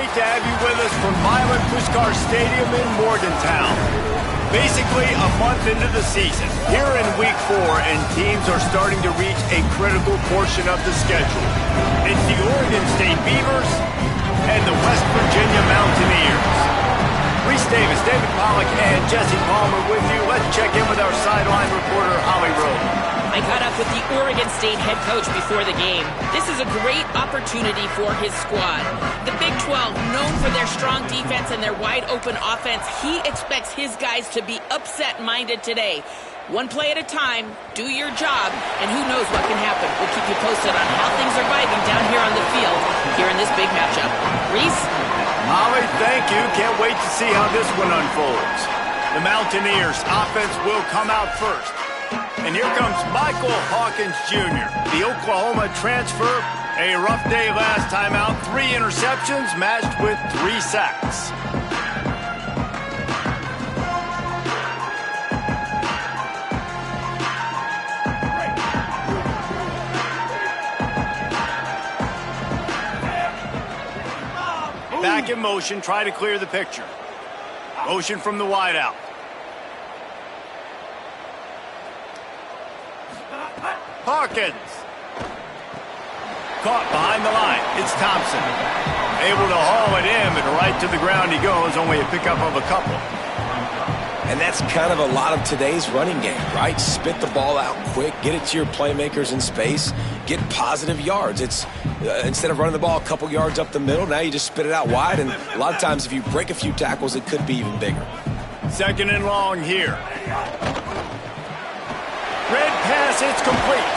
great to have you with us from Milan Puskar Stadium in Morgantown. Basically, a month into the season, here in Week 4, and teams are starting to reach a critical portion of the schedule. It's the Oregon State Beavers and the West Virginia Mountaineers. Reese Davis, David Pollack, and Jesse Palmer with you. Let's check in with our sideline reporter, Holly Rowe. I caught up with the Oregon State head coach before the game. This is a great opportunity for his squad. The Big 12, known for their strong defense and their wide-open offense, he expects his guys to be upset-minded today. One play at a time, do your job, and who knows what can happen. We'll keep you posted on how things are vibing down here on the field, here in this big matchup. Reese? Molly, thank you. Can't wait to see how this one unfolds. The Mountaineers' offense will come out first. And here comes Michael Hawkins Jr., the Oklahoma transfer. A rough day last time out. 3 interceptions matched with 3 sacks. Back in motion, try to clear the picture. Motion from the wideout. Hawkins. Caught behind the line. It's Thompson. Able to haul it in, but right to the ground he goes. Only a pickup of a couple. And that's kind of a lot of today's running game, right? Spit the ball out quick, get it to your playmakers in space, get positive yards. It's instead of running the ball a couple yards up the middle, now you just spit it out wide, and a lot of times if you break a few tackles, it could be even bigger. 2nd and long here. Red pass, it's complete.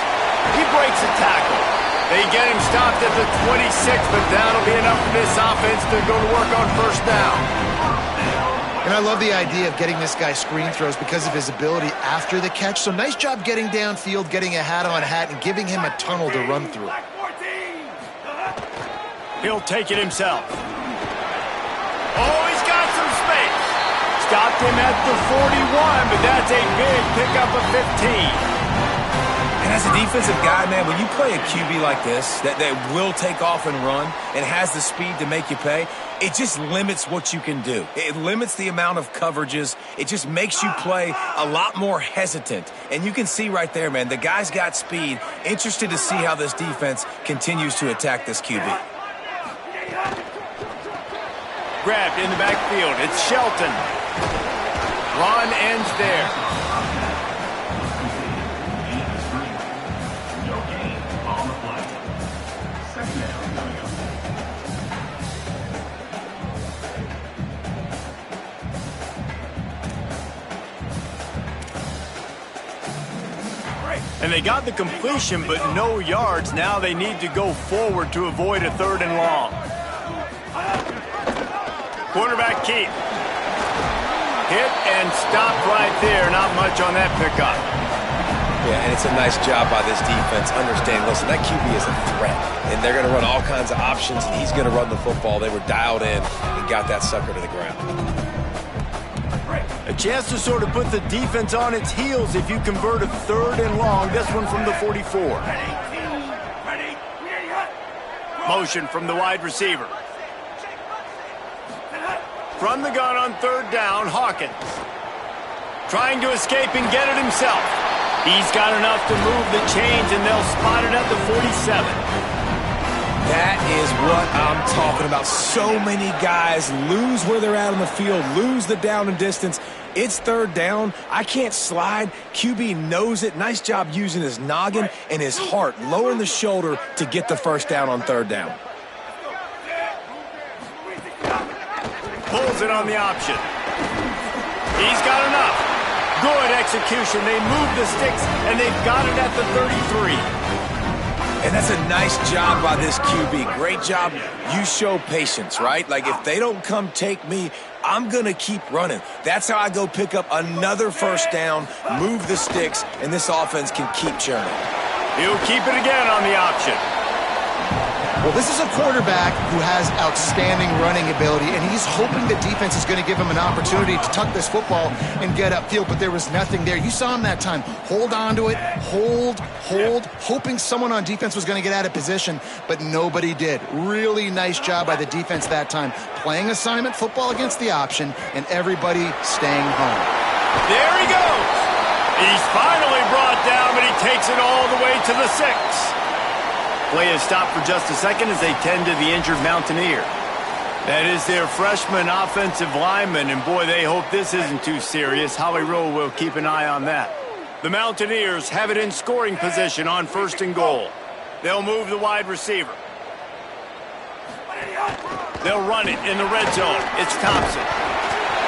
He breaks a tackle. They get him stopped at the 26, but that'll be enough for this offense to go to work on 1st down. And I love the idea of getting this guy screen throws because of his ability after the catch. So nice job getting downfield, getting a hat-on-hat, and giving him a tunnel to run through. He'll take it himself. Oh, he's got some space. Stopped him at the 41, but that's a big pickup of 15. And as a defensive guy, man, when you play a QB like this that will take off and run and has the speed to make you pay, it just limits what you can do. It limits the amount of coverages. It just makes you play a lot more hesitant. And you can see right there, man, the guy's got speed. Interested to see how this defense continues to attack this QB. Grabbed in the backfield. It's Shelton. Run ends there. And they got the completion, but no yards. Now they need to go forward to avoid a 3rd and long. Quarterback keep. Hit and stop right there. Not much on that pickup. Yeah, and it's a nice job by this defense. Understand, listen, that QB is a threat. And they're going to run all kinds of options, and he's going to run the football. They were dialed in and got that sucker to the ground. A chance to sort of put the defense on its heels if you convert a 3rd and long. This one from the 44. Motion from the wide receiver. From the gun on 3rd down, Hawkins. Trying to escape and get it himself. He's got enough to move the chains, and they'll spot it at the 47. That is what I'm talking about. So many guys lose where they're at on the field, lose the down and distance. It's 3rd down. I can't slide. QB knows it. Nice job using his noggin and his heart, lowering the shoulder to get the 1st down on 3rd down. Pulls it on the option. He's got enough. Good execution. They move the sticks, and they've got it at the 33. And that's a nice job by this QB. Great job. You show patience, right? Like, if they don't come take me, I'm going to keep running. That's how I go pick up another 1st down, move the sticks, and this offense can keep churning. He'll keep it again on the option. Well, this is a quarterback who has outstanding running ability, and he's hoping the defense is going to give him an opportunity to tuck this football and get upfield, but there was nothing there. You saw him that time. Hold on to it, hold, hoping someone on defense was going to get out of position, but nobody did. Really nice job by the defense that time. Playing assignment football against the option, and everybody staying home. There he goes. He's finally brought down, but he takes it all the way to the 6. Play is stopped for just a second as they tend to the injured Mountaineer. That is their freshman offensive lineman, and boy, they hope this isn't too serious. Holly Rowe will keep an eye on that. The Mountaineers have it in scoring position on 1st and goal. They'll move the wide receiver. They'll run it in the red zone. It's Thompson.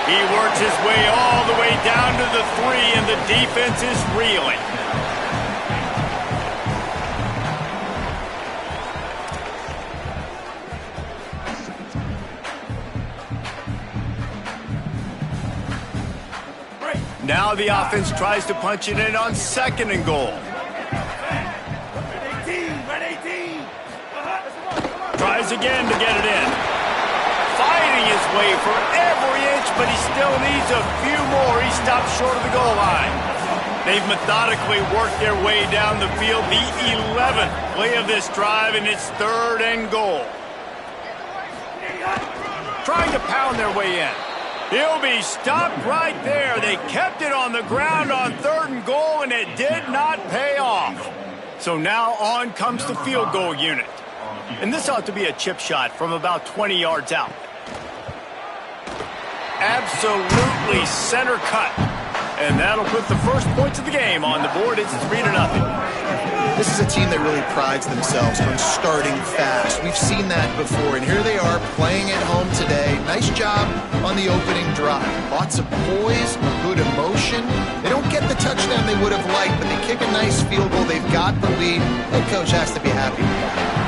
He works his way all the way down to the 3, and the defense is reeling. Now the offense tries to punch it in on 2nd and goal. Tries again to get it in. Fighting his way for every inch, but he still needs a few more. He stops short of the goal line. They've methodically worked their way down the field. The 11th play of this drive, and it's 3rd and goal. Trying to pound their way in. He'll be stopped right there. They kept it on the ground on 3rd and goal, and it did not pay off. So now on comes the field goal unit. And this ought to be a chip shot from about 20 yards out. Absolutely center cut. And that'll put the first points of the game on the board. It's 3-0. This is a team that really prides themselves on starting fast. We've seen that before, and here they are playing at home today. Nice job on the opening drive. Lots of poise, good emotion. They don't get the touchdown they would have liked, but they kick a nice field goal. They've got the lead. The coach has to be happy with that.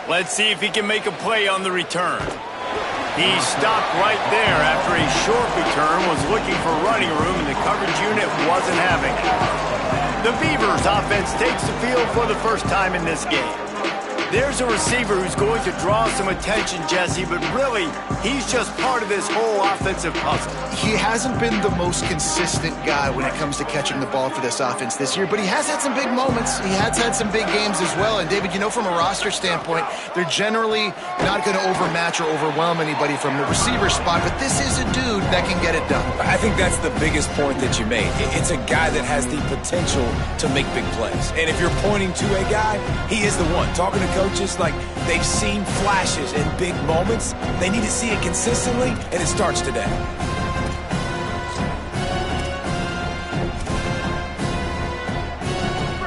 Let's see if he can make a play on the return. He stopped right there after a short return, was looking for running room, and the coverage unit wasn't having it. The Beavers offense takes the field for the first time in this game. There's a receiver who's going to draw some attention, Jesse, but really, he's just part of this whole offensive puzzle. He hasn't been the most consistent guy when it comes to catching the ball for this offense this year, but he has had some big moments. He has had some big games as well. And, David, you know, from a roster standpoint, they're generally not going to overmatch or overwhelm anybody from the receiver spot, but this is a dude that can get it done. I think that's the biggest point that you made. It's a guy that has the potential to make big plays. And if you're pointing to a guy, he is the one. Talking to coaches, like, they've seen flashes in big moments. They need to see it consistently, and it starts today.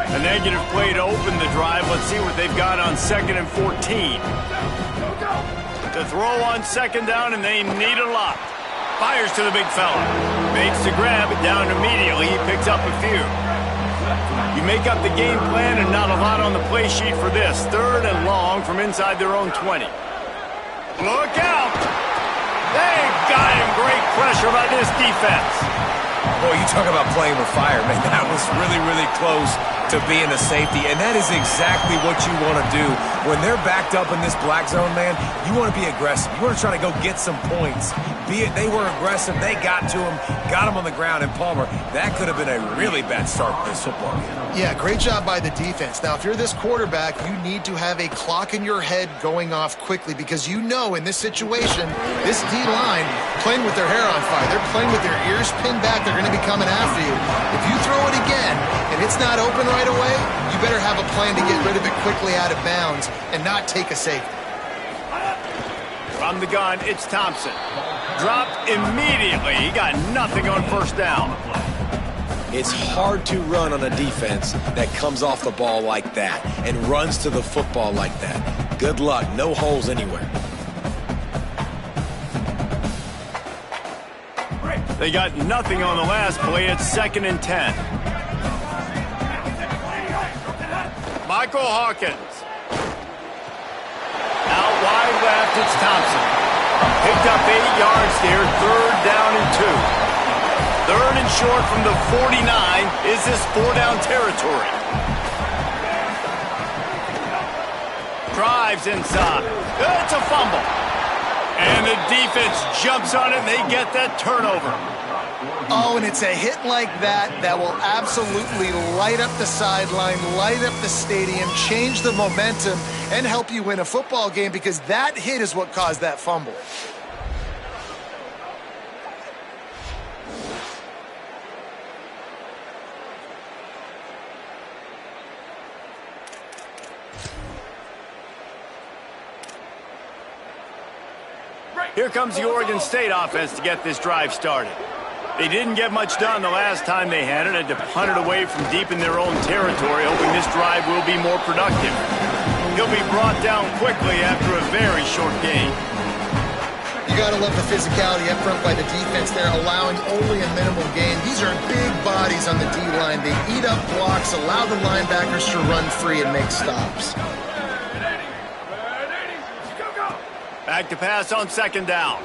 A negative play to open the drive. Let's see what they've got on 2nd and 14. To throw on 2nd down, and they need a lot. Fires to the big fella. Makes the grab, down immediately. He picks up a few. You make up the game plan and not a lot on the play sheet for this. 3rd and long from inside their own 20. Look out! They've got him. Great pressure by this defense. Boy, you talk about playing with fire, man. That was really, really close to being a safety, and that is exactly what you want to do. When they're backed up in this black zone, man, you want to be aggressive. You want to try to go get some points. Be it they were aggressive, they got to him, got him on the ground, and Palmer, that could have been a really bad start to this football game. Yeah, great job by the defense. Now, if you're this quarterback, you need to have a clock in your head going off quickly because you know in this situation, this D-line playing with their hair on fire. They're playing with their ears pinned back. They're going to be coming after you. If you throw it again and it's not open right away, you better have a plan to get rid of it quickly out of bounds and not take a safety. From the gun, it's Thompson. Dropped immediately. He got nothing on 1st down. It's hard to run on a defense that comes off the ball like that and runs to the football like that. Good luck. No holes anywhere. They got nothing on the last play. It's 2nd and 10. Michael Hawkins. Out wide left, it's Thompson. Picked up 8 yards there, 3rd down and 2. Third and short from the 49. Is this four-down territory? Drives inside. It's a fumble. And the defense jumps on it, and they get that turnover. Oh, and it's a hit like that that will absolutely light up the sideline, light up the stadium, change the momentum, and help you win a football game, because that hit is what caused that fumble. Here comes the Oregon State offense to get this drive started. They didn't get much done the last time they had it. Had to punt it away from deep in their own territory, hoping this drive will be more productive. He'll be brought down quickly after a very short gain. You got to love the physicality up front by the defense. They're allowing only a minimal gain. These are big bodies on the D-line. They eat up blocks, allow the linebackers to run free and make stops. Back to pass on second down.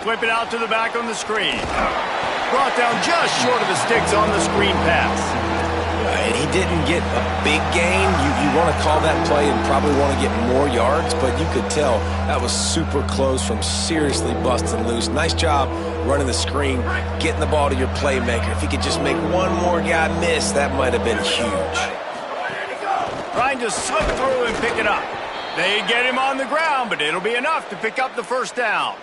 Whip it out to the back on the screen. Brought down just short of the sticks on the screen pass. And he didn't get a big gain. You want to call that play and probably want to get more yards, but you could tell that was super close from seriously busting loose. Nice job running the screen, getting the ball to your playmaker. If he could just make one more guy miss, that might have been huge. Trying to slip through and pick it up. They get him on the ground, but it'll be enough to pick up the first down.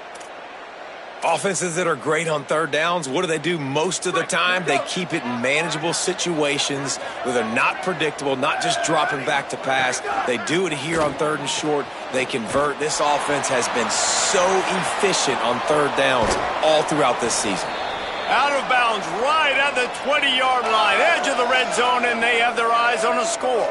Offenses that are great on third downs, what do most of the time? They keep it in manageable situations where they're not predictable, not just dropping back to pass. They do it here on third and short. They convert. This offense has been so efficient on third downs all throughout this season. Out of bounds right at the 20-yard line, edge of the red zone, and they have their eyes on a score.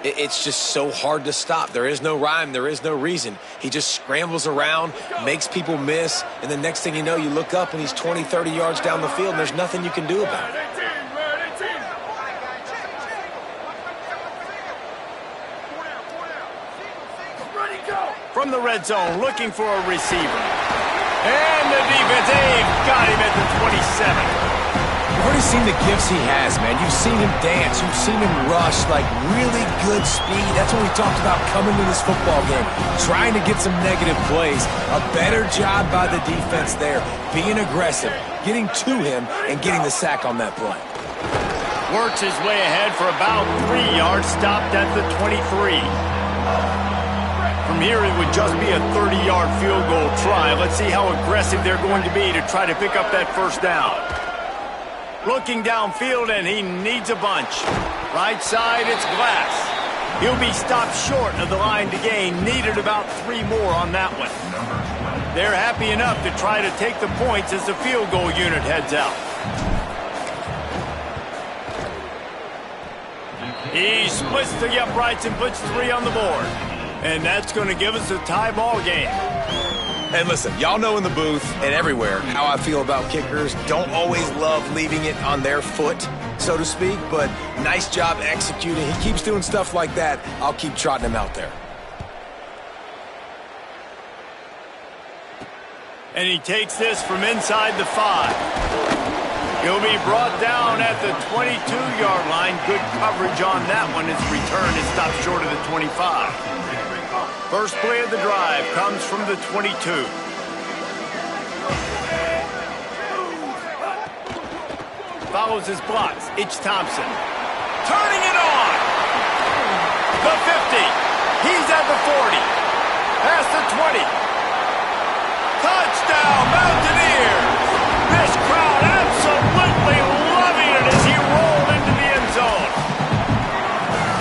It's just so hard to stop. There is no rhyme. There is no reason. He just scrambles around, makes people miss, and the next thing you know, you look up and he's 20, 30 yards down the field, and there's nothing you can do about it. From the red zone, looking for a receiver. And the defense, they've got him at the 27. You've already seen the gifts he has, man. You've seen him dance. You've seen him rush, like really good speed. That's what we talked about coming to this football game, trying to get some negative plays. A better job by the defense there, being aggressive, getting to him, and getting the sack on that play. Works his way ahead for about 3 yards, stopped at the 23. From here, it would just be a 30-yard field goal try. Let's see how aggressive they're going to be to try to pick up that first down. Looking downfield, and he needs a bunch. Right side, it's Glass. He'll be stopped short of the line to gain. Needed about 3 more on that one. They're happy enough to try to take the points as the field goal unit heads out. He splits the uprights and puts 3 on the board. And that's going to give us a tie ball game. And listen, y'all know in the booth and everywhere how I feel about kickers. Don't always love leaving it on their foot, so to speak, but nice job executing. He keeps doing stuff like that. I'll keep trotting him out there. And he takes this from inside the 5. He'll be brought down at the 22-yard line. Good coverage on that one. His return is stopped short of the 25. First play of the drive comes from the 22. Follows his blocks. Itch Thompson. Turning it on. The 50. He's at the 40. Past the 20. Touchdown, Mountaineers. This crowd absolutely loving it as he rolled into the end zone.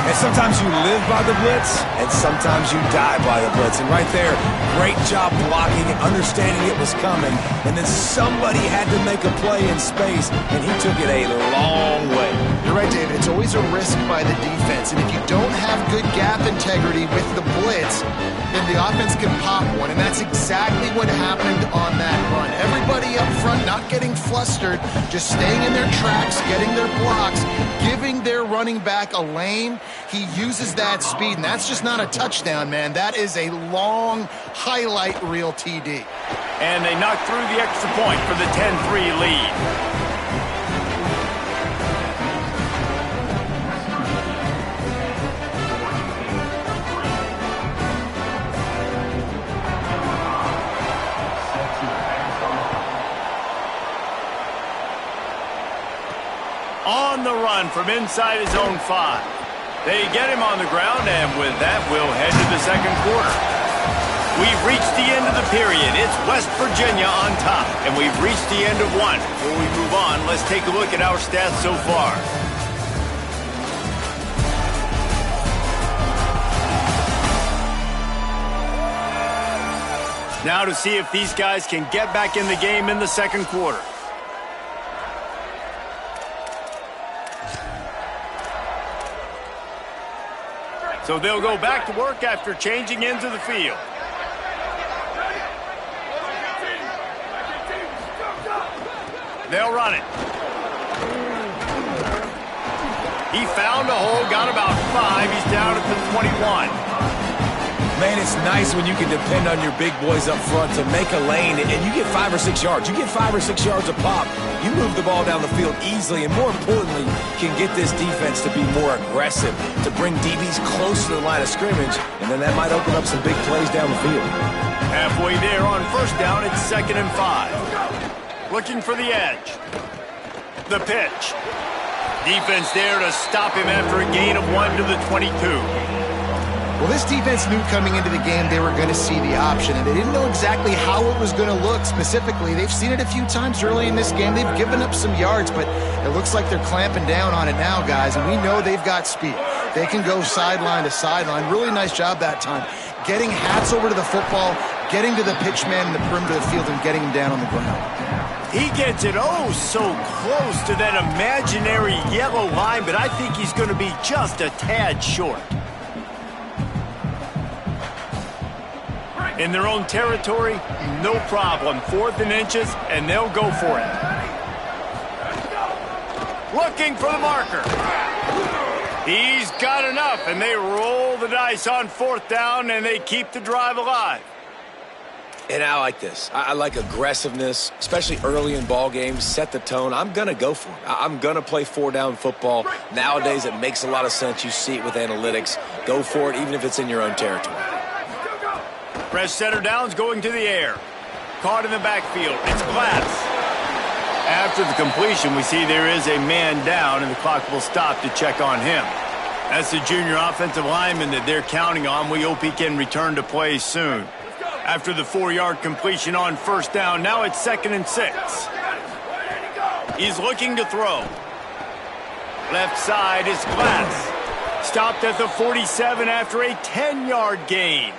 And sometimes you live by the blitz, and sometimes you die by the blitz. And right there, great job blocking and understanding it was coming. And then somebody had to make a play in space, and he took it a long way. You're right, David. It's always a risk by the defense. And if you don't have good gap integrity with the blitz, then the offense can pop one. And that's exactly what happened on that run. Everybody up front not getting flustered, just staying in their tracks, getting their blocks, giving their running back a lane. He uses that speed, and that's just not a touchdown, man. That is a long highlight reel TD. And they knock through the extra point for the 10-3 lead. On the run from inside his own 5. They get him on the ground, and with that, we'll head to the second quarter. We've reached the end of the period. It's West Virginia on top, and we've reached the end of one. Before we move on, let's take a look at our stats so far. Now to see if these guys can get back in the game in the second quarter. So they'll go back to work after changing into the field. They'll run it. He found a hole, got about 5. He's down at the 21. Man, it's nice when you can depend on your big boys up front to make a lane, and you get 5 or 6 yards. You get 5 or 6 yards a pop. You move the ball down the field easily, and more importantly, can get this defense to be more aggressive, to bring DBs close to the line of scrimmage, and then that might open up some big plays down the field. Halfway there on first down, it's 2nd and 5. Looking for the edge. The pitch. Defense there to stop him after a gain of 1 to the 22. Well, this defense knew coming into the game they were going to see the option, and they didn't know exactly how it was going to look specifically. They've seen it a few times early in this game. They've given up some yards, but it looks like they're clamping down on it now, guys, and we know they've got speed. They can go sideline to sideline. Really nice job that time. Getting hats over to the football, getting to the pitch man in the perimeter of the field, and getting him down on the ground. He gets it so close to that imaginary yellow line, but I think he's going to be just a tad short. In their own territory, no problem. 4th and inches, and they'll go for it. Looking for the marker. He's got enough, and they roll the dice on 4th down, and they keep the drive alive. And I like this. I like aggressiveness, especially early in ball games. Set the tone. I'm going to go for it. I'm going to play 4-down football. Nowadays, it makes a lot of sense. You see it with analytics. Go for it, even if it's in your own territory. Fresh center downs going to the air. Caught in the backfield. It's Glass. After the completion, we see there is a man down, and the clock will stop to check on him. That's the junior offensive lineman that they're counting on. We hope he can return to play soon. After the 4-yard completion on first down, now it's 2nd and 6. He's looking to throw. Left side is Glass. Stopped at the 47 after a 10-yard gain.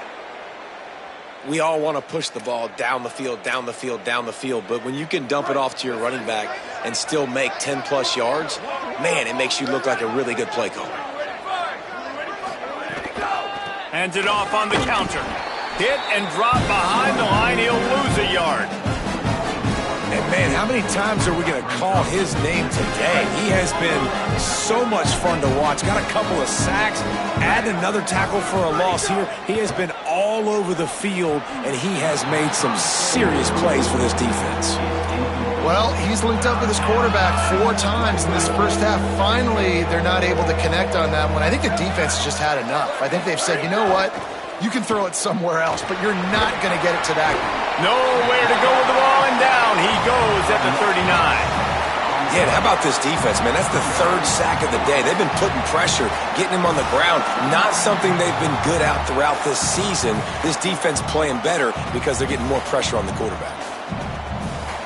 We all want to push the ball down the field, down the field, down the field, but when you can dump it off to your running back and still make 10-plus yards, man, it makes you look like a really good play caller. Hands it off on the counter. Hit and drop behind the line. He'll lose a yard. And, man, how many times are we going to call his name today? He has been so much fun to watch. Got a couple of sacks, add another tackle for a loss here. He has been all over the field, and he has made some serious plays for this defense. Well, he's linked up with his quarterback 4 times in this first half. Finally, they're not able to connect on that one. I think the defense just had enough. I think they've said, you know what? You can throw it somewhere else, but you're not going to get it to that guy. Nowhere to go with the ball, and down he goes at the 39. Yeah, and how about this defense, man? That's the 3rd sack of the day. They've been putting pressure, getting him on the ground. Not something they've been good at throughout this season. This defense playing better because they're getting more pressure on the quarterback.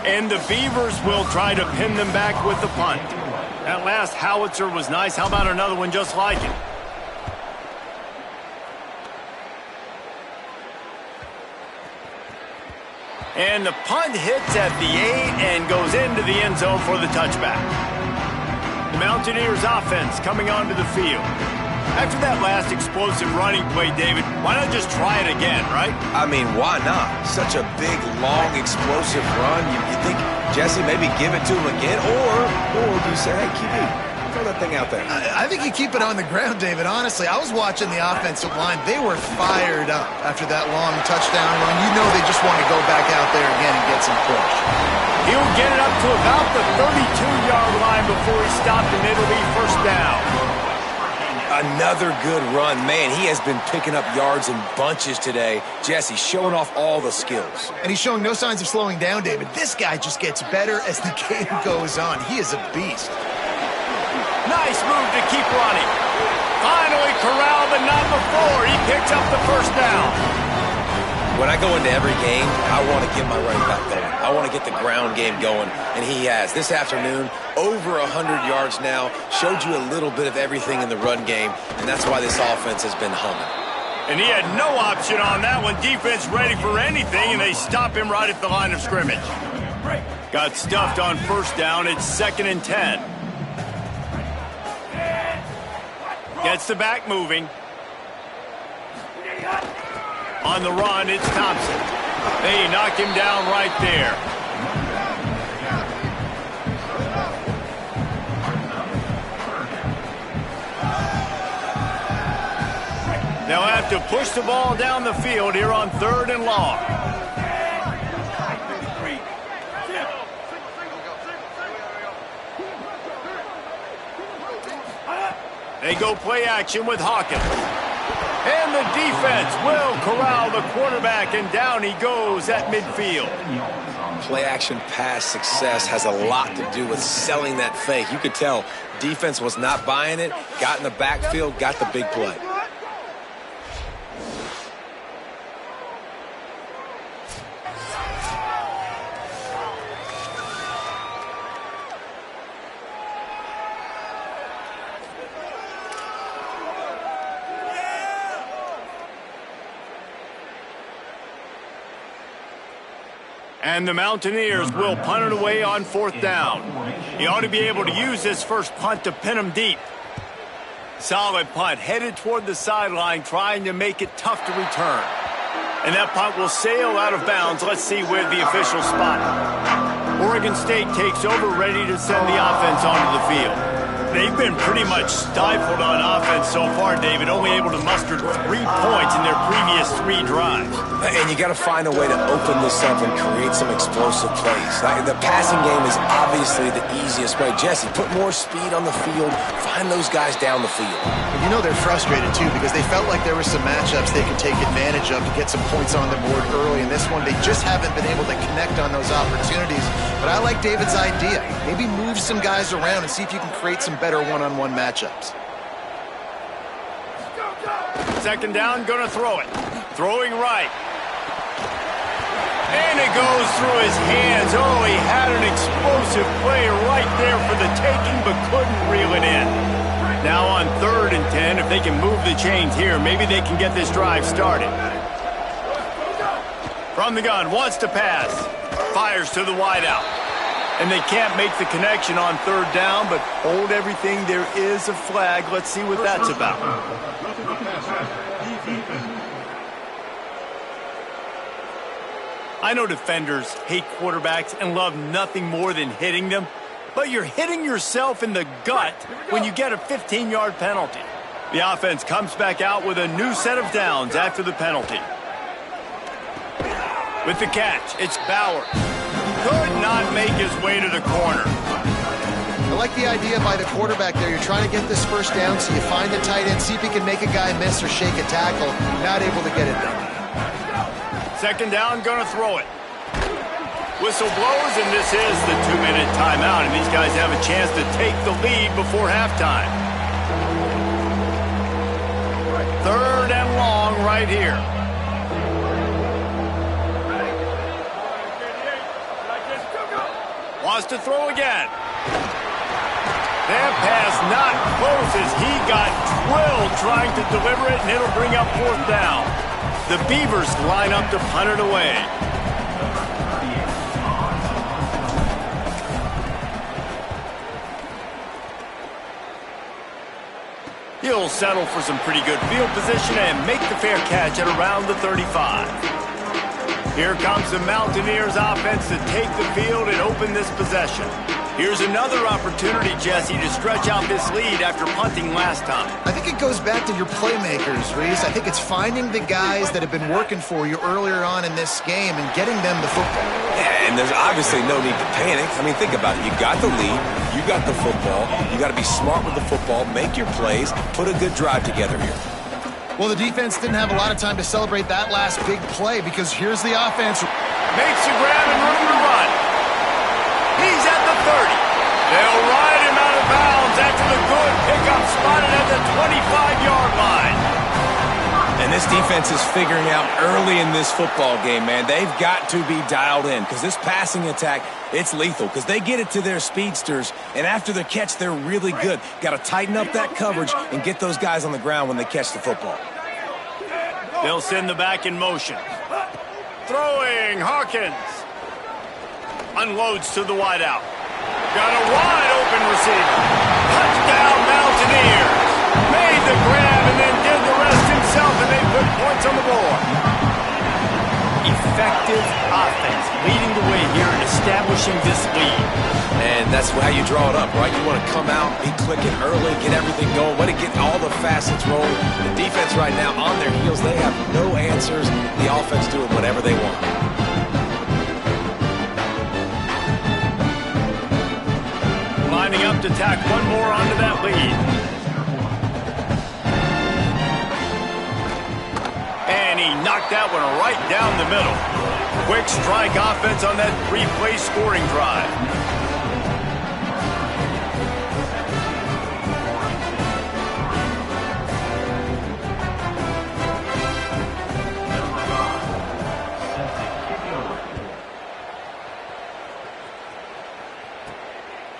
And the Beavers will try to pin them back with the punt. That last howitzer was nice. How about another one just like it? And the punt hits at the 8 and goes into the end zone for the touchback. The Mountaineers offense coming onto the field. After that last explosive running play, David, why not just try it again, right? I mean, why not? Such a big, long, explosive run. You think, Jesse, maybe give it to him again? Or do you say, hey, QB, throw that thing out there? I think you keep it on the ground, David. Honestly, I was watching the offensive line. They were fired up after that long touchdown run. You know they just want to go back out there again and get some push. He'll get it up to about the 32-yard line before he stopped, and it'll be first down. Another good run. Man, he has been picking up yards in bunches today. Jesse showing off all the skills. And he's showing no signs of slowing down, David. This guy just gets better as the game goes on. He is a beast. Nice move to keep running. Finally corralled, but not before. He picks up the first down. When I go into every game, I want to get my running back going. I want to get the ground game going, and he has. This afternoon, over 100 yards now, showed you a little bit of everything in the run game, and that's why this offense has been humming. And he had no option on that one. Defense ready for anything, and they stop him right at the line of scrimmage. Got stuffed on first down. It's 2nd and 10. Gets the back moving. On the run, it's Thompson. They knock him down right there. They'll have to push the ball down the field here on 3rd and long. They go play action with Hawkins. And the defense will corral the quarterback, and down he goes at midfield. Play-action pass success has a lot to do with selling that fake. You could tell defense was not buying it, got in the backfield, got the big play. And the Mountaineers will punt it away on 4th down. He ought to be able to use this first punt to pin him deep. Solid punt, headed toward the sideline, trying to make it tough to return. And that punt will sail out of bounds. Let's see where the officials spot it. Oregon State takes over, ready to send the offense onto the field. They've been pretty much stifled on offense so far, David, only able to muster 3 points in their previous 3 drives. And you got to find a way to open this up and create some explosive plays. The passing game is obviously the easiest way. Jesse, put more speed on the field. Find those guys down the field. You know they're frustrated, too, because they felt like there were some matchups they could take advantage of to get some points on the board early. In this one, they just haven't been able to connect on those opportunities. But I like David's idea. Maybe move some guys around and see if you can create some better one-on-one matchups. 2nd down, gonna throw it. Throwing right. And it goes through his hands. Oh, he had an explosive play right there for the taking, but couldn't reel it in. Now on 3rd and 10, if they can move the chains here, maybe they can get this drive started. From the gun, wants to pass. Fires to the wideout. And they can't make the connection on 3rd down, but hold everything. There is a flag. Let's see what that's about. I know defenders hate quarterbacks and love nothing more than hitting them, but you're hitting yourself in the gut when you get a 15-yard penalty. The offense comes back out with a new set of downs after the penalty. With the catch, it's Bauer. Could not make his way to the corner. I like the idea by the quarterback there. You're trying to get this first down, so you find the tight end, see if he can make a guy miss or shake a tackle. Not able to get it done. 2nd down, gonna throw it. Whistle blows, and this is the 2-minute timeout, and these guys have a chance to take the lead before halftime. 3rd and long right here. Wants to throw again. That pass not close as he got drilled trying to deliver it, and it'll bring up 4th down. The Beavers line up to punt it away. settle for some pretty good field position and make the fair catch at around the 35. Here comes the Mountaineers offense to take the field and open this possession. Here's another opportunity, Jesse, to stretch out this lead after punting last time. I think it goes back to your playmakers, Reese. I think it's finding the guys that have been working for you earlier on in this game and getting them the football. Yeah, and there's obviously no need to panic. I mean, think about it. You got the lead. You got the football. You got to be smart with the football, make your plays, put a good drive together here. Well, the defense didn't have a lot of time to celebrate that last big play because here's the offense. Makes a grab and room to run. He's at the 30. They'll ride him out of bounds after the good pickup spotted at the 25-yard line. And this defense is figuring out early in this football game, man. They've got to be dialed in because this passing attack, it's lethal because they get it to their speedsters, and after the catch, they're really good. Got to tighten up that coverage and get those guys on the ground when they catch the football. They'll send the back in motion. Throwing, Hawkins. Unloads to the wideout. Got a wide open receiver. Touchdown Mountaineers. Made the grab and then did the rest himself, and they put points on the board. Effective offense leading the way here and establishing this lead. And that's how you draw it up, right? You want to come out, be clicking early, get everything going, let it get all the facets rolling. The defense right now on their heels, they have no answers. The offense doing whatever they want. Lining up to tack one more onto that lead. And he knocked that one right down the middle. Quick strike offense on that three-play scoring drive.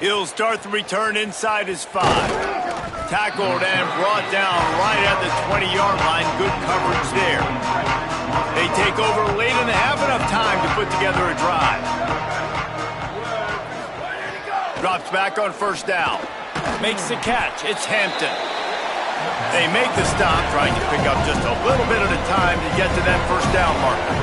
He'll start the return inside his 5. Tackled and brought down right at the 20-yard line. Good coverage there. They take over late and have enough time to put together a drive. Drops back on first down. Makes the catch. It's Hampton. They make the stop, trying to pick up just a little bit at a time to get to that first down marker.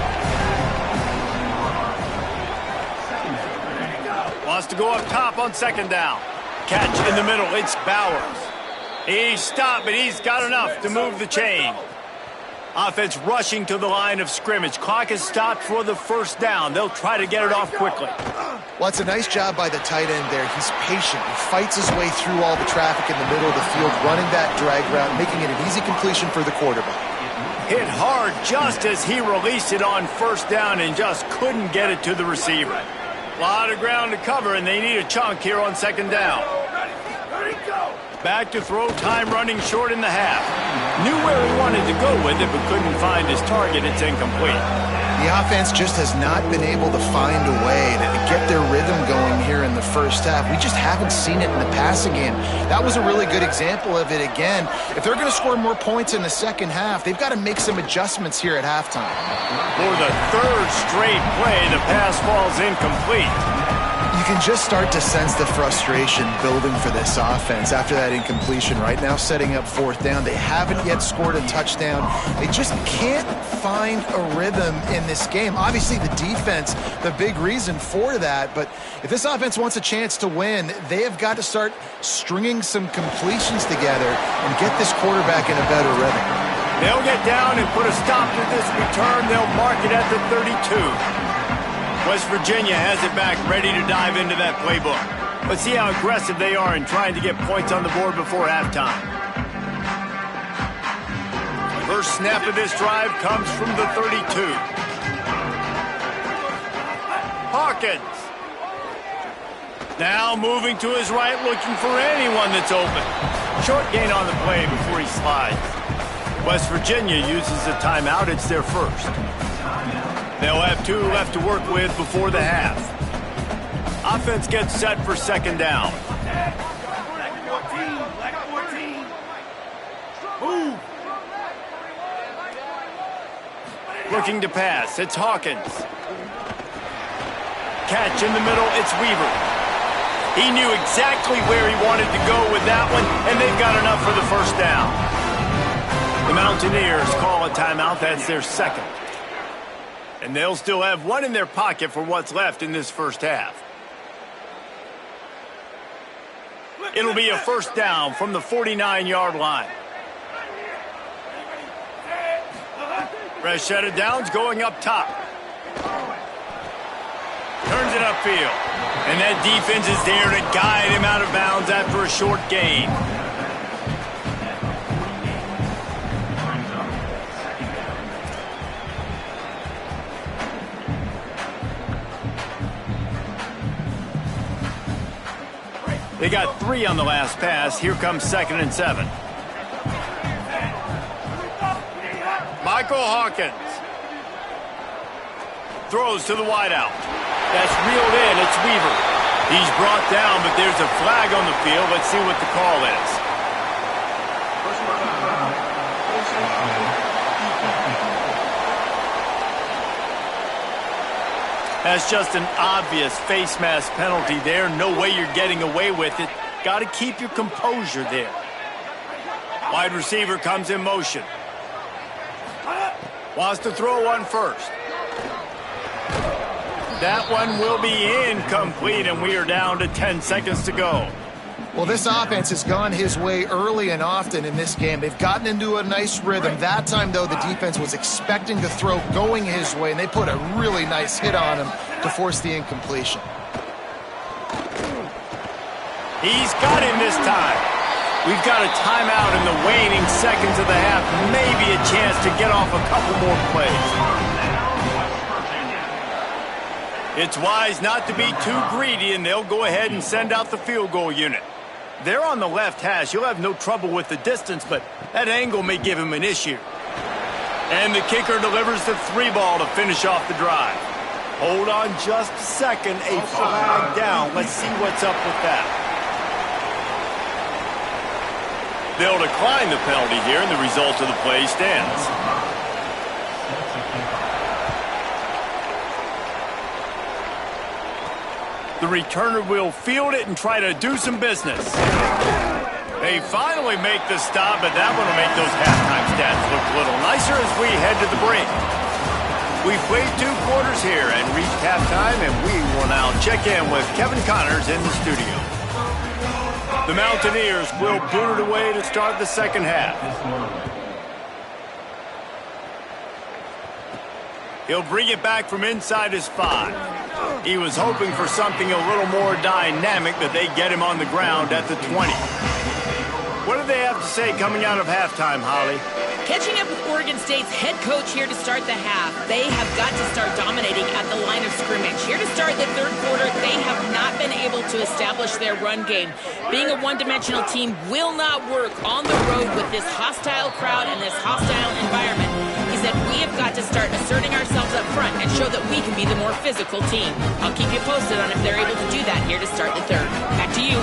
Wants to go up top on second down. Catch in the middle. It's Bowers. He's stopped, but he's got enough to move the chain. Offense rushing to the line of scrimmage. Clock is stopped for the first down. They'll try to get it off quickly. Well, it's a nice job by the tight end there. He's patient. He fights his way through all the traffic in the middle of the field, running that drag route, making it an easy completion for the quarterback. Hit hard just as he released it on first down and just couldn't get it to the receiver. A lot of ground to cover, and they need a chunk here on second down. Back to throw, time running short in the half. Knew where he wanted to go with it, but couldn't find his target. It's incomplete. The offense just has not been able to find a way to get their rhythm going here in the first half. We just haven't seen it in the passing game. That was a really good example of it again. If they're going to score more points in the second half, they've got to make some adjustments here at halftime. For the third straight play, the pass falls incomplete. You can just start to sense the frustration building for this offense after that incompletion. Right now, setting up fourth down. They haven't yet scored a touchdown. They just can't find a rhythm in this game. Obviously, the defense, the big reason for that. But if this offense wants a chance to win, they have got to start stringing some completions together and get this quarterback in a better rhythm. They'll get down and put a stop to this return. They'll mark it at the 32. West Virginia has it back, ready to dive into that playbook. Let's see how aggressive they are in trying to get points on the board before halftime. First snap of this drive comes from the 32. Hawkins. Now moving to his right, looking for anyone that's open. Short gain on the play before he slides. West Virginia uses a timeout. It's their first. They'll have 2 left to work with before the half. Offense gets set for second down. Looking to pass. It's Hawkins. Catch in the middle. It's Weaver. He knew exactly where he wanted to go with that one, and they've got enough for the first down. Mountaineers call a timeout. That's their second. And they'll still have one in their pocket for what's left in this first half. It'll be a first down from the 49-yard line. Fresh set of downs going up top. Turns it upfield. And that defense is there to guide him out of bounds after a short gain. They got 3 on the last pass. Here comes 2nd and 7. Michael Hawkins throws to the wideout. That's reeled in. It's Weaver. He's brought down, but there's a flag on the field. Let's see what the call is. That's just an obvious face mask penalty there. No way you're getting away with it. Got to keep your composure there. Wide receiver comes in motion. Wants to throw one first. That one will be incomplete, and we are down to 10 seconds to go. Well, this offense has gone his way early and often in this game. They've gotten into a nice rhythm. That time, though, the defense was expecting the throw going his way, and they put a really nice hit on him to force the incompletion. He's got him this time. We've got a timeout in the waning seconds of the half. Maybe a chance to get off a couple more plays. It's wise not to be too greedy, and they'll go ahead and send out the field goal unit. They're on the left hash. You'll have no trouble with the distance, but that angle may give him an issue. And the kicker delivers the 3-ball to finish off the drive. Hold on just a second. A flag down. Let's see what's up with that. They'll decline the penalty here, and the result of the play stands. The returner will field it and try to do some business. They finally make the stop, but that one will make those halftime stats look a little nicer as we head to the break. We've played 2 quarters here and reached halftime, and we will now check in with Kevin Connors in the studio. The Mountaineers will boot it away to start the second half. He'll bring it back from inside his 5. He was hoping for something a little more dynamic, but they get him on the ground at the 20. What do they have to say coming out of halftime, Holly? Catching up with Oregon State's head coach here to start the half. They have got to start dominating at the line of scrimmage. Here to start the third quarter, they have not been able to establish their run game. Being a one-dimensional team will not work on the road with this hostile crowd and this hostile environment. He said, we have got to start asserting ourselves up front and show that we can be the more physical team. I'll keep you posted on if they're able to do that here to start the third. Back to you.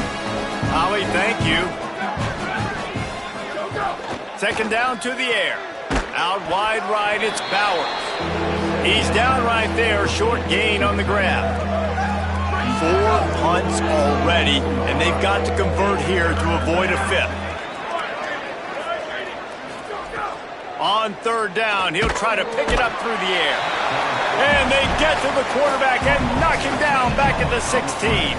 Holly, thank you. Second down to the air. Out wide right, it's Bowers. He's down right there, short gain on the grab. 4 punts already, and they've got to convert here to avoid a 5th. On third down, he'll try to pick it up through the air. And they get to the quarterback and knock him down back at the 16.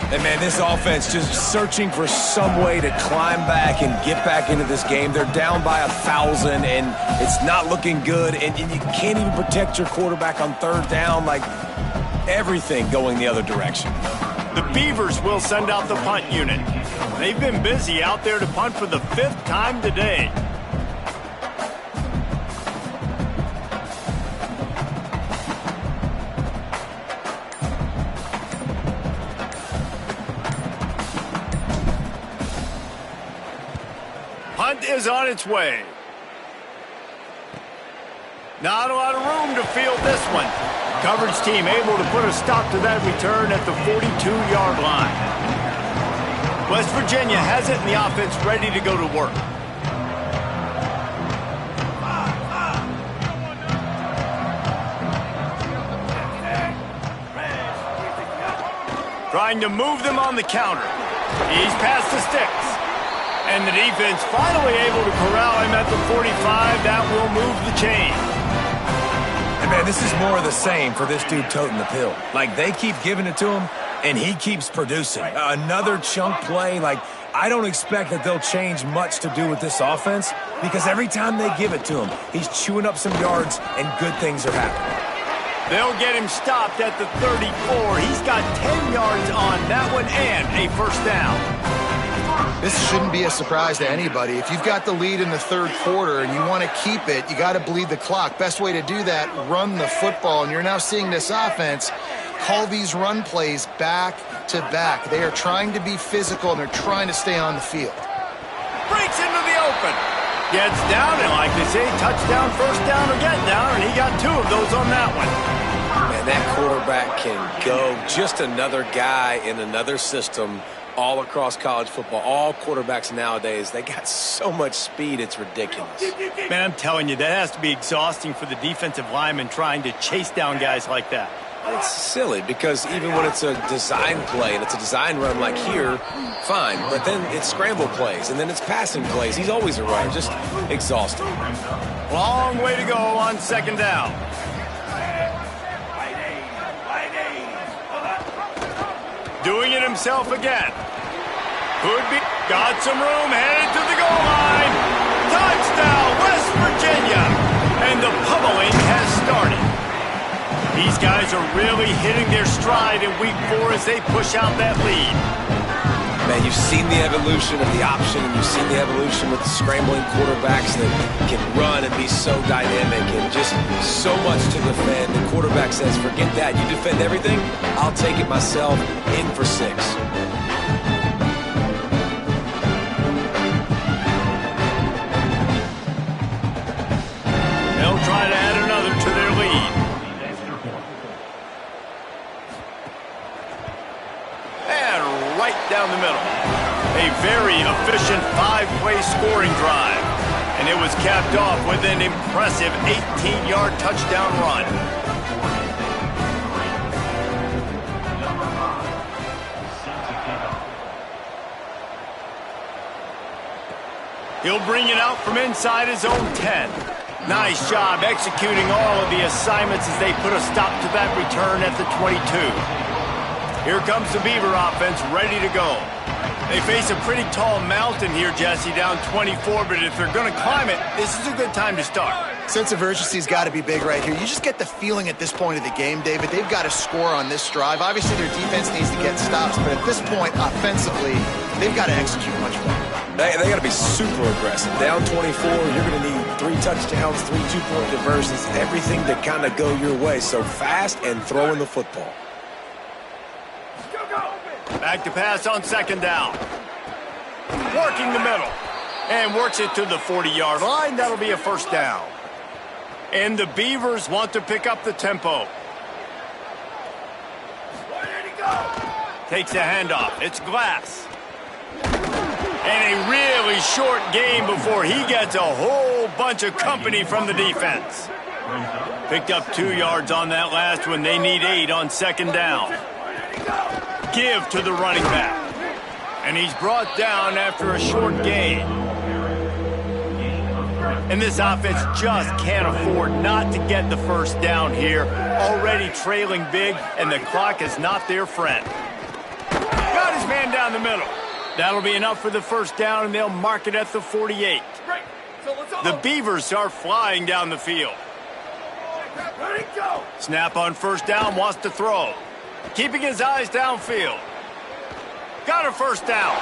And, man, this offense just searching for some way to climb back and get back into this game. They're down by 1,000, and it's not looking good. And you can't even protect your quarterback on third down. Like, everything going the other direction. The Beavers will send out the punt unit. They've been busy out there to punt for the 5th time today. Punt is on its way. Not a lot of room to field this one. Coverage team able to put a stop to that return at the 42-yard line. West Virginia has it and the offense ready to go to work. Trying to move them on the counter. He's past the sticks. And the defense finally able to corral him at the 45. That will move the chain. And, man, this is more of the same for this dude toting the pill. Like, they keep giving it to him, and he keeps producing. Another chunk play. Like, I don't expect that they'll change much to do with this offense because every time they give it to him, he's chewing up some yards, and good things are happening. They'll get him stopped at the 34. He's got 10 yards on that one and a first down. This shouldn't be a surprise to anybody. If you've got the lead in the third quarter and you want to keep it, you got to bleed the clock. Best way to do that, run the football. And you're now seeing this offense call these run plays back to back. They are trying to be physical, and they're trying to stay on the field. Breaks into the open. Gets down, and like they say, touchdown, first down, or get down, and he got 2 of those on that one. Man, that quarterback can go. Just another guy in another system all across college football. All quarterbacks nowadays, they got so much speed, it's ridiculous. Man, I'm telling you, that has to be exhausting for the defensive lineman trying to chase down guys like that. It's silly because even when it's a design play and it's a design run like here, fine. But then it's scramble plays and then it's passing plays. He's always a runner. Just exhausting. Long way to go on second down. Doing it himself again. Could be. Got some room. Headed to the goal line. Touchdown, West Virginia. And the pummeling has started. These guys are really hitting their stride in week 4 as they push out that lead. Man, you've seen the evolution of the option, and you've seen the evolution with the scrambling quarterbacks that can run and be so dynamic and just so much to defend. The quarterback says, forget that. You defend everything, I'll take it myself. In for 6. They'll try to add another to their lead. Right down the middle. A very efficient 5-play scoring drive. And it was capped off with an impressive 18-yard touchdown run. He'll bring it out from inside his own 10. Nice job executing all of the assignments as they put a stop to that return at the 22. Here comes the Beaver offense ready to go. They face a pretty tall mountain here, Jesse, down 24, but if they're going to climb it, this is a good time to start. Sense of urgency's got to be big right here. You just get the feeling at this point of the game, David, they've got to score on this drive. Obviously, their defense needs to get stops, but at this point, offensively, they've got to execute much better. They got to be super aggressive. Down 24, you're going to need 3 touchdowns, 3 two-point conversions, everything to kind of go your way. So fast and throwing the football. Back to pass on second down. Working the middle. And works it to the 40-yard line. That'll be a first down. And the Beavers want to pick up the tempo. Takes the handoff. It's Glass. And a really short game before he gets a whole bunch of company from the defense. Picked up 2 yards on that last one. They need 8 on second down. Give to the running back. And he's brought down after a short gain. And this offense just can't afford not to get the first down here. Already trailing big, and the clock is not their friend. Got his man down the middle. That'll be enough for the first down, and they'll mark it at the 48. The Beavers are flying down the field. Snap on first down, wants to throw. Keeping his eyes downfield. Got a first down.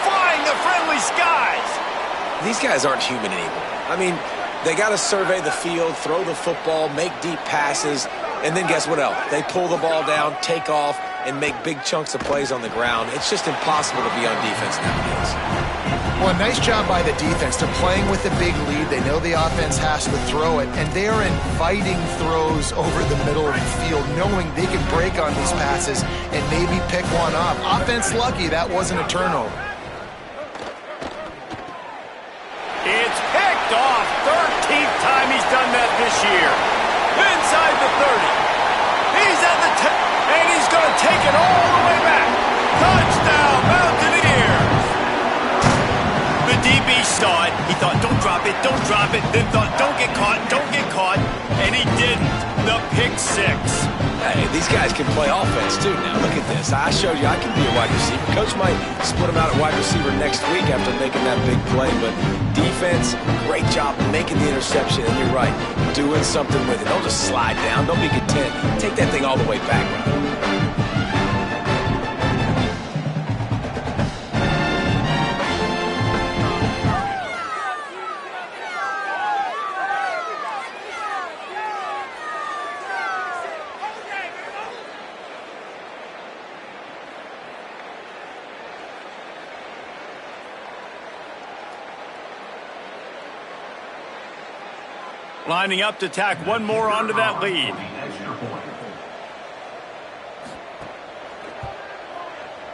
Flying the friendly skies. These guys aren't human anymore. I mean, they got to survey the field, throw the football, make deep passes, and then guess what else? They pull the ball down, take off, and make big chunks of plays on the ground. It's just impossible to be on defense nowadays. Well, nice job by the defense. They're playing with a big lead. They know the offense has to throw it, and they are inviting throws over the middle of the field, knowing they can break on these passes and maybe pick one off. Offense lucky that wasn't a turnover. It's picked off. 13th time he's done that this year. Inside the 30. He's at the 10, and he's going to take it all the way back. Touchdown, Mountaineers. saw it. He thought, don't drop it, then thought, don't get caught, and he didn't. The pick six. Hey, these guys can play offense, too, now. Look at this. I showed you I can be a wide receiver. Coach might split him out at wide receiver next week after making that big play, but defense, great job making the interception, and you're right, doing something with it. Don't just slide down. Don't be content. Take that thing all the way back. Lining up to tack one more onto that lead.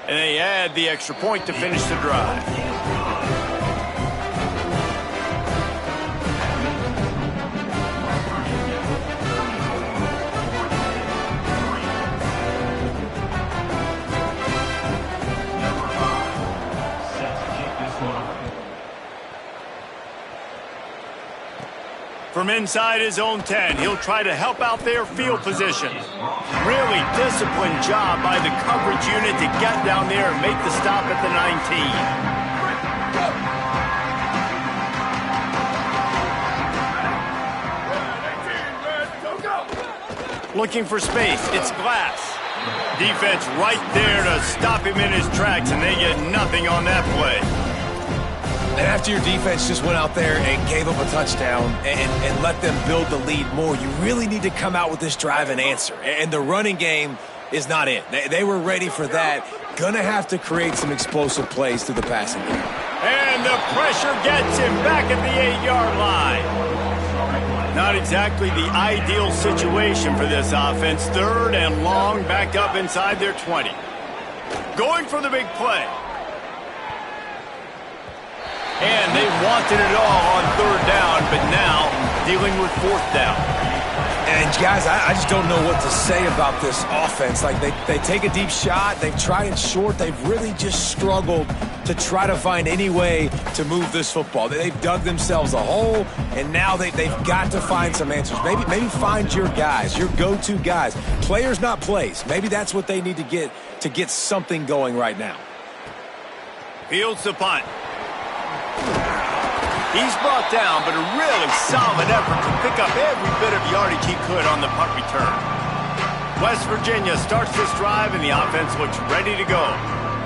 And they add the extra point to finish the drive. From inside his own 10, he'll try to help out their field position. Really disciplined job by the coverage unit to get down there and make the stop at the 19. Looking for space, it's Glass. Defense right there to stop him in his tracks, and they get nothing on that play. And after your defense just went out there and gave up a touchdown and let them build the lead more, you really need to come out with this drive and answer. And the running game is not it. They were ready for that. Gonna have to create some explosive plays through the passing game. And the pressure gets him back at the 8-yard line. Not exactly the ideal situation for this offense. 3rd and long, backed up inside their 20. Going for the big play. And they wanted it all on 3rd down, but now dealing with 4th down. And, guys, I just don't know what to say about this offense. Like, they take a deep shot. They've tried it short. They've really just struggled to try to find any way to move this football. They've dug themselves a hole, and now they've got to find some answers. Maybe find your guys, your go-to guys. Players, not plays. Maybe that's what they need to get something going right now. Fields the punt. He's brought down, but a really solid effort to pick up every bit of yardage he could on the punt return. West Virginia starts this drive, and the offense looks ready to go.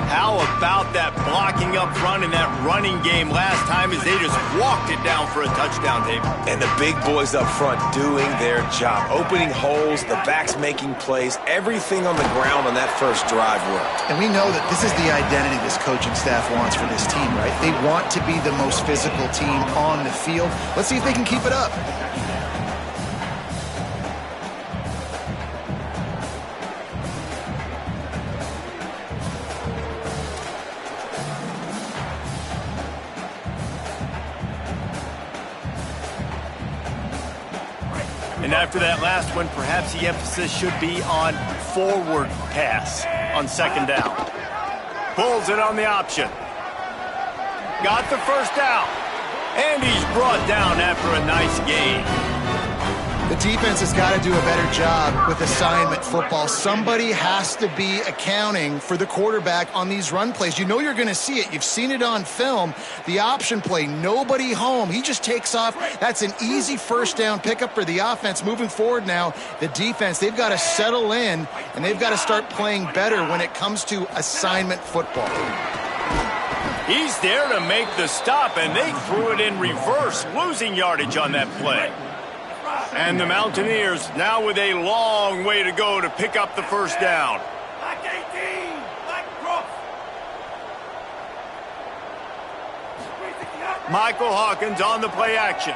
How about that blocking up front and that running game last time as they just walked it down for a touchdown, Dave? And the big boys up front doing their job. Opening holes, the backs making plays, everything on the ground on that first drive worked. And we know that this is the identity this coaching staff wants for this team, right? They want to be the most physical team on the field. Let's see if they can keep it up. And after that last one, perhaps the emphasis should be on forward pass on 2nd down. Pulls it on the option. Got the first down. And he's brought down after a nice gain. The defense has got to do a better job with assignment football. Somebody has to be accounting for the quarterback on these run plays. You know you're going to see it. You've seen it on film. The option play, nobody home. He just takes off. That's an easy 1st down pickup for the offense. Moving forward now, the defense, they've got to settle in, and they've got to start playing better when it comes to assignment football. He's there to make the stop, and they threw it in reverse, losing yardage on that play. And the Mountaineers now with a long way to go to pick up the 1st down. Michael Hawkins on the play action.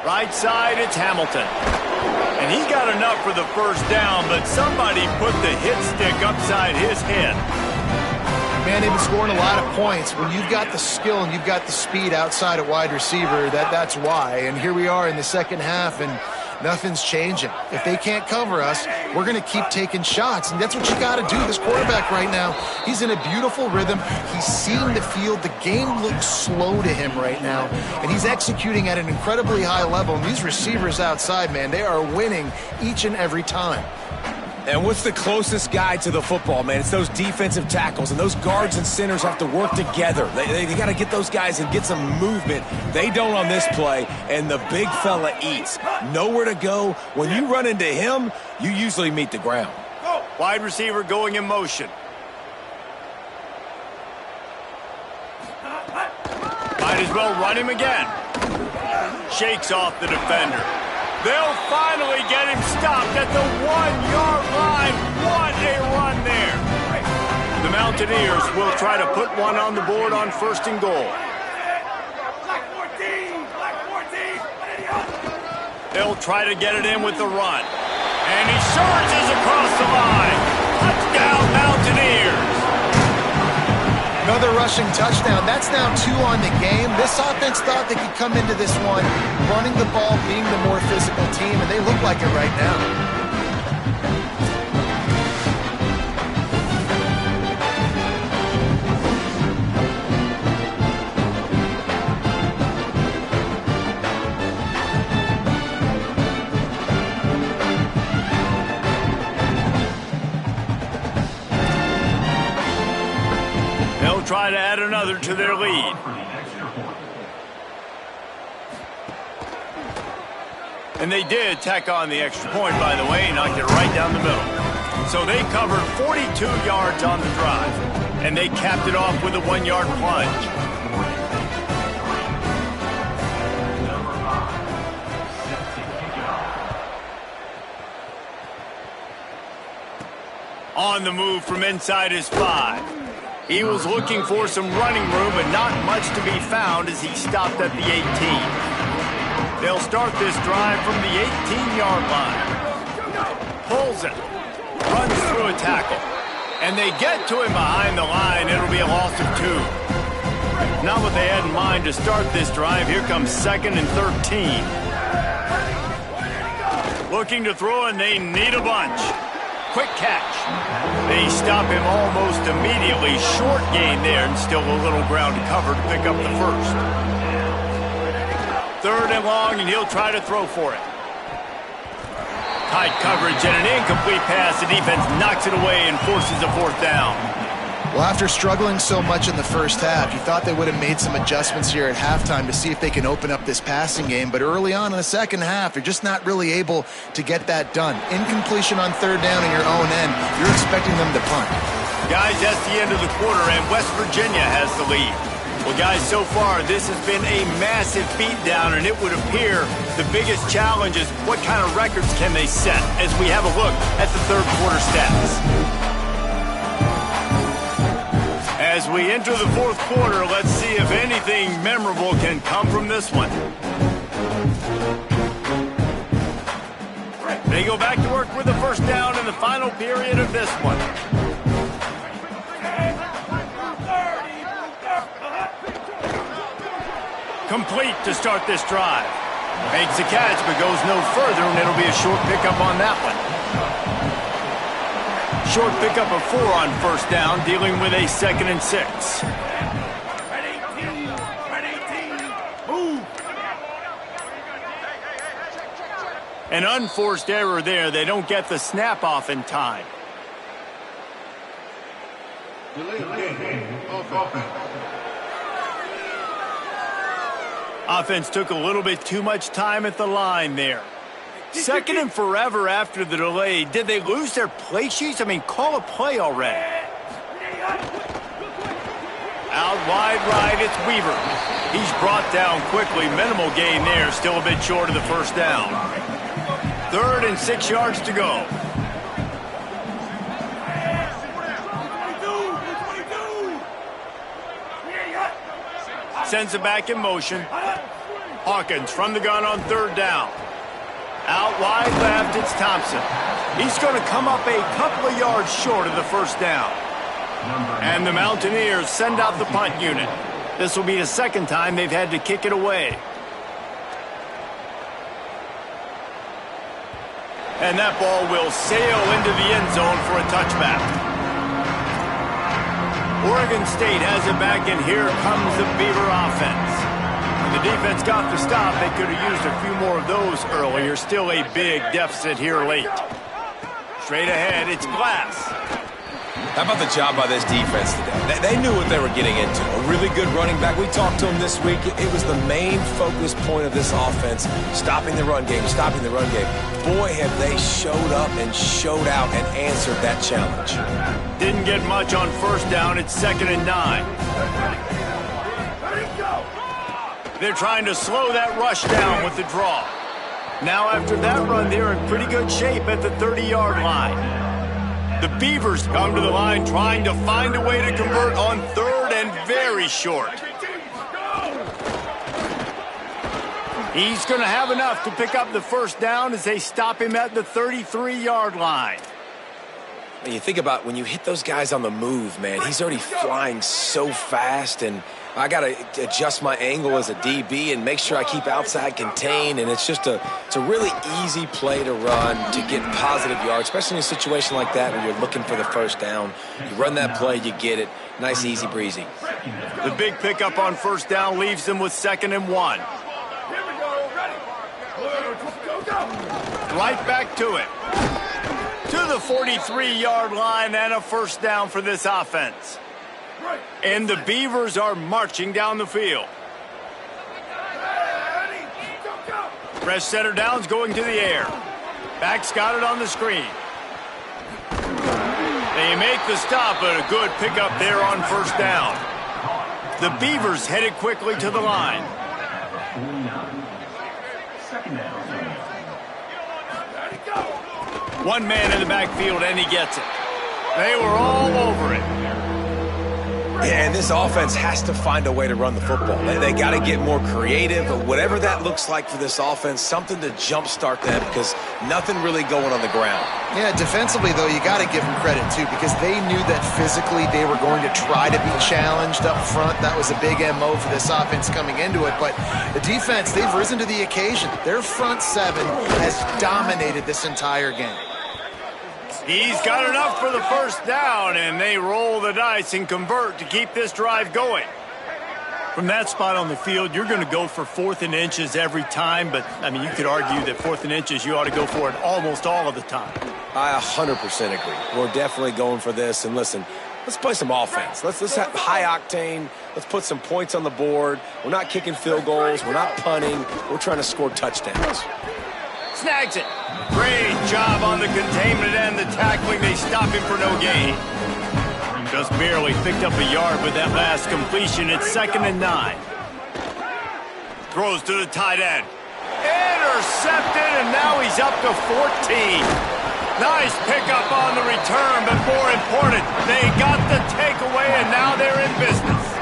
Right side, it's Hamilton. And he got enough for the 1st down, but somebody put the hit stick upside his head. Man, they've been scoring a lot of points. When you've got the skill and you've got the speed outside at wide receiver, that's why. And here we are in the 2nd half, and nothing's changing. If they can't cover us, we're going to keep taking shots, and that's what you got to do. This quarterback right now, he's in a beautiful rhythm. He's seeing the field. The game looks slow to him right now, and he's executing at an incredibly high level. And these receivers outside, man, they are winning each and every time. And what's the closest guy to the football, man? It's those defensive tackles, and those guards and centers have to work together. They got to get those guys and get some movement. They don't on this play, and the big fella eats. Nowhere to go. When you run into him, you usually meet the ground. Wide receiver going in motion. Might as well run him again. Shakes off the defender. They'll finally get him stopped at the 1-yard line. What a run there. The Mountaineers will try to put one on the board on 1st and goal. They'll try to get it in with the run. And he surges across the line. Touchdown, Mountaineers. Another rushing touchdown. That's now 2 on the game. This offense thought they could come into this one running the ball, being the more physical team, and they look like it right now. Try to add another to their lead. And they did tack on the extra point, by the way, knocked it right down the middle. So they covered 42 yards on the drive, and they capped it off with a 1-yard plunge. On the move from inside his 5. He was looking for some running room, but not much to be found as he stopped at the 18. They'll start this drive from the 18-yard line. Pulls it. Runs through a tackle. And they get to him behind the line. It'll be a loss of 2. Not what they had in mind to start this drive. Here comes 2nd and 13. Looking to throw, and they need a bunch. Quick catch. They stop him almost immediately. Short gain there, and still a little ground to cover to pick up the 1st. 3rd and long, and he'll try to throw for it. Tight coverage and an incomplete pass. The defense knocks it away and forces a 4th down. Well, after struggling so much in the first half, you thought they would have made some adjustments here at halftime to see if they can open up this passing game. But early on in the second half, you're just not really able to get that done. Incompletion on 3rd down in your own end, you're expecting them to punt. Guys, that's the end of the quarter, and West Virginia has the lead. Well, guys, so far, this has been a massive beatdown, and it would appear the biggest challenge is what kind of records can they set as we have a look at the 3rd quarter stats. As we enter the 4th quarter, let's see if anything memorable can come from this one. They go back to work with the 1st down in the final period of this one. Complete to start this drive. Makes a catch, but goes no further, and it'll be a short pickup on that one. Short pickup of 4 on 1st down, dealing with a 2nd and 6. An unforced error there. They don't get the snap off in time. Offense took a little bit too much time at the line there. 2nd and forever after the delay. Did they lose their play sheets? I mean, call a play already. Out wide right, it's Weaver. He's brought down quickly. Minimal gain there, still a bit short of the 1st down. 3rd and 6 yards to go. Sends it back in motion. Hawkins from the gun on 3rd down. Out wide left, it's Thompson. He's going to come up a couple of yards short of the 1st down. And the Mountaineers send out the punt unit. This will be the 2nd time they've had to kick it away. And that ball will sail into the end zone for a touchback. Oregon State has it back, and here comes the Beaver offense. When the defense got the stop, they could have used a few more of those earlier. Still a big deficit here late. Straight ahead, it's Glass. How about the job by this defense today? They knew what they were getting into. A really good running back. We talked to him this week. It was the main focus point of this offense, stopping the run game, stopping the run game. Boy, have they showed up and showed out and answered that challenge. Didn't get much on first down. It's 2nd and 9. They're trying to slow that rush down with the draw. Now after that run, they're in pretty good shape at the 30-yard line. The Beavers come to the line trying to find a way to convert on 3rd and very short. He's going to have enough to pick up the first down as they stop him at the 33-yard line. And you think about when you hit those guys on the move, man, he's already flying so fast, and I got to adjust my angle as a DB and make sure I keep outside contained, and it's a really easy play to run to get positive yards, especially in a situation like that when you're looking for the first down. You run that play, you get it. Nice, easy breezy. The big pickup on first down leaves them with 2nd and 1. Right back to it. To the 43-yard line and a first down for this offense. And the Beavers are marching down the field. Fresh center down's going to the air. Back's got it on the screen. They make the stop, but a good pickup there on first down. The Beavers headed quickly to the line. One man in the backfield, and he gets it. They were all over it. Yeah, and this offense has to find a way to run the football. They got to get more creative, but whatever that looks like for this offense, something to jumpstart them because nothing really going on the ground. Yeah, defensively, though, you got to give them credit, too, because they knew that physically they were going to try to be challenged up front. That was a big MO for this offense coming into it. But the defense, they've risen to the occasion. Their front seven has dominated this entire game. He's got enough for the first down, and they roll the dice and convert to keep this drive going. From that spot on the field, you're going to go for 4th and inches every time, but, I mean, you could argue that 4th and inches, you ought to go for it almost all of the time. I 100% agree. We're definitely going for this, and listen, let's play some offense. Let's have high octane. Let's put some points on the board. We're not kicking field goals. We're not punting. We're trying to score touchdowns. Snags it. Great job on the containment and the tackling. They stop him for no gain. Just barely picked up a yard with that last completion. It's 2nd and 9. Throws to the tight end. Intercepted, and now he's up to 14. Nice pickup on the return, but more important, they got the takeaway, and now they're in business.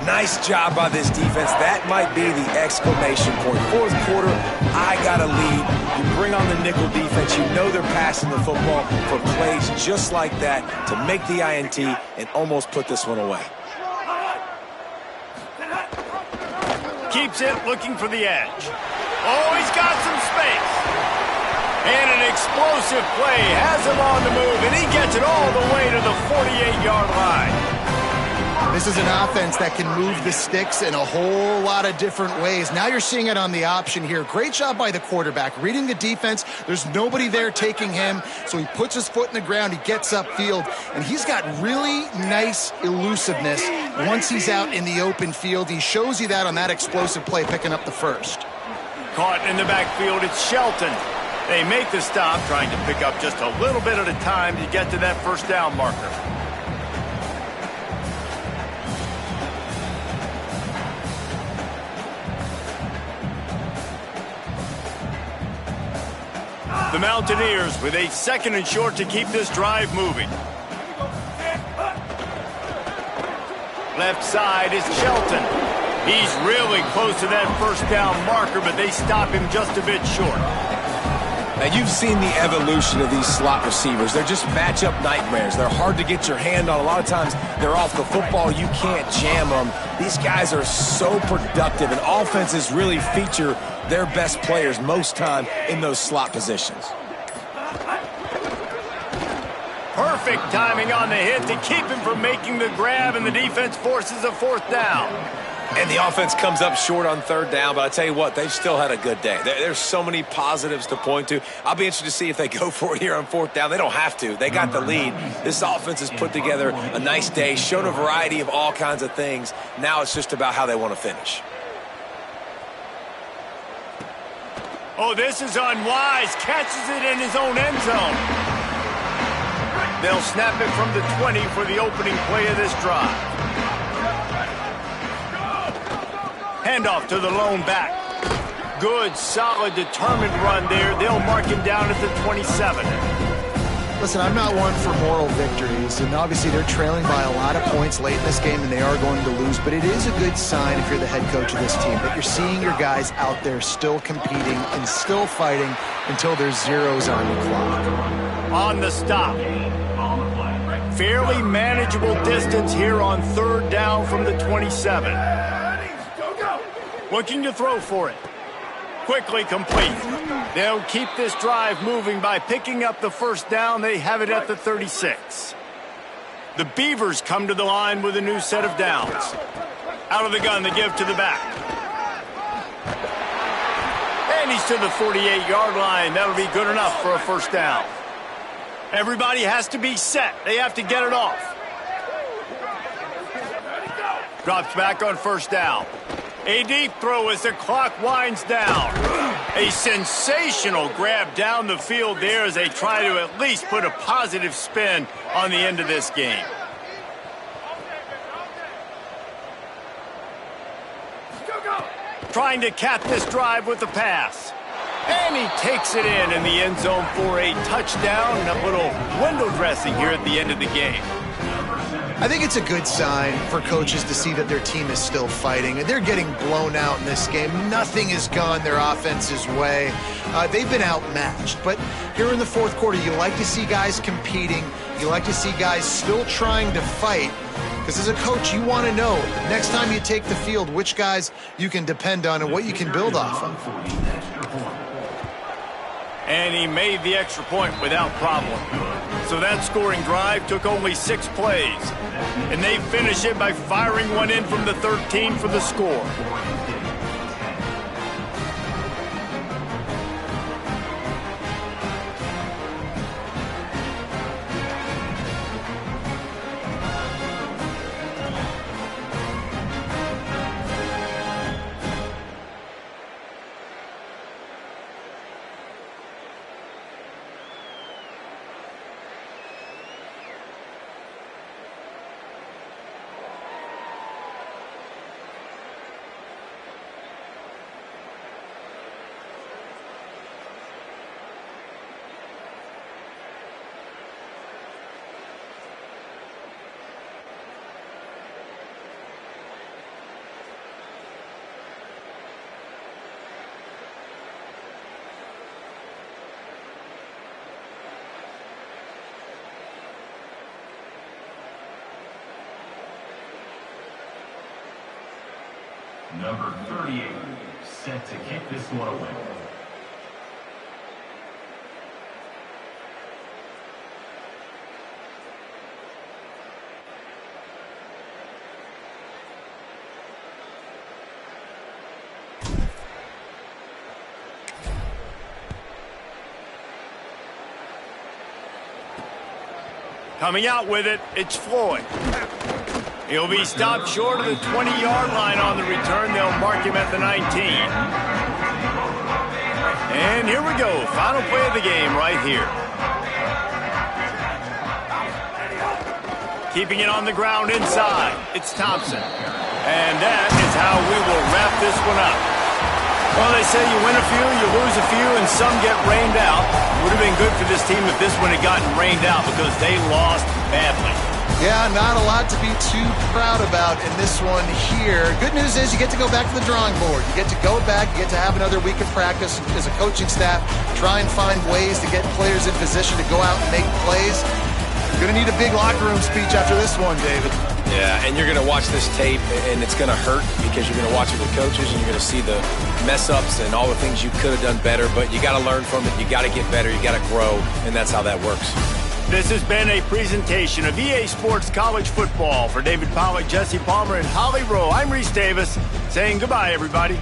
Nice job by this defense. That might be the exclamation point. 4th quarter, I got a lead. You bring on the nickel defense. You know they're passing the football for plays just like that to make the INT and almost put this one away. Keeps it, looking for the edge. Oh, he's got some space. And an explosive play has him on the move, and he gets it all the way to the 48-yard line. This is an offense that can move the sticks in a whole lot of different ways. Now you're seeing it on the option here. Great job by the quarterback. Reading the defense, there's nobody there taking him, so he puts his foot in the ground, he gets upfield, and he's got really nice elusiveness once he's out in the open field. He shows you that on that explosive play, picking up the first. Caught in the backfield, it's Shelton. They make the stop, trying to pick up just a little bit at a time to get to that first down marker. The Mountaineers with a 2nd and short to keep this drive moving. Left side is Shelton. He's really close to that first down marker, but they stop him just a bit short. And you've seen the evolution of these slot receivers. They're just matchup nightmares. They're hard to get your hand on. A lot of times they're off the football. You can't jam them. These guys are so productive, and offenses really feature their best players most time in those slot positions. Perfect timing on the hit to keep him from making the grab, and the defense forces a fourth down. And the offense comes up short on third down, but I tell you what, they've still had a good day. There's so many positives to point to. I'll be interested to see if they go for it here on fourth down. They don't have to. They got the lead. This offense has put together a nice day, shown a variety of all kinds of things. Now it's just about how they want to finish. Oh, this is unwise. Catches it in his own end zone. They'll snap it from the 20 for the opening play of this drive. Handoff to the lone back. Good, solid, determined run there. They'll mark him down at the 27. Listen, I'm not one for moral victories, and obviously they're trailing by a lot of points late in this game, and they are going to lose, but it is a good sign if you're the head coach of this team that you're seeing your guys out there still competing and still fighting until there's zeros on the clock. On the stop. Fairly manageable distance here on third down from the 27. Looking to throw for it. Quickly complete. They'll keep this drive moving by picking up the first down. They have it at the 36. The Beavers come to the line with a new set of downs. Out of the gun, they give to the back. And he's to the 48-yard line. That'll be good enough for a first down. Everybody has to be set. They have to get it off. Drops back on first down. A deep throw as the clock winds down. A sensational grab down the field there as they try to at least put a positive spin on the end of this game. Trying to cap this drive with the pass. And he takes it in the end zone for a touchdown and a little window dressing here at the end of the game. I think it's a good sign for coaches to see that their team is still fighting. They're getting blown out in this game. Nothing has gone their offense's way. They've been outmatched. But here in the fourth quarter, you like to see guys competing. You like to see guys still trying to fight. Because as a coach, you want to know next time you take the field which guys you can depend on and what you can build off of. And he made the extra point without problem. So that scoring drive took only 6 plays. And they finish it by firing one in from the 13 for the score. Number 38, set to kick this one away. Coming out with it, it's Floyd. He'll be stopped short of the 20-yard line on the return. They'll mark him at the 19. And here we go. Final play of the game right here. Keeping it on the ground inside. It's Thompson. And that is how we will wrap this one up. Well, they say you win a few, you lose a few, and some get rained out. It would have been good for this team if this one had gotten rained out because they lost badly. Yeah, not a lot to be too proud about in this one here. Good news is you get to go back to the drawing board. You get to go back, you get to have another week of practice as a coaching staff, try and find ways to get players in position to go out and make plays. You're going to need a big locker room speech after this one, David. Yeah, and you're going to watch this tape, and it's going to hurt because you're going to watch it with coaches, and you're going to see the mess-ups and all the things you could have done better, but you got to learn from it. You got to get better. You got to grow, and that's how that works. This has been a presentation of EA Sports College Football. For David Pollack, Jesse Palmer, and Holly Rowe, I'm Reese Davis saying goodbye, everybody.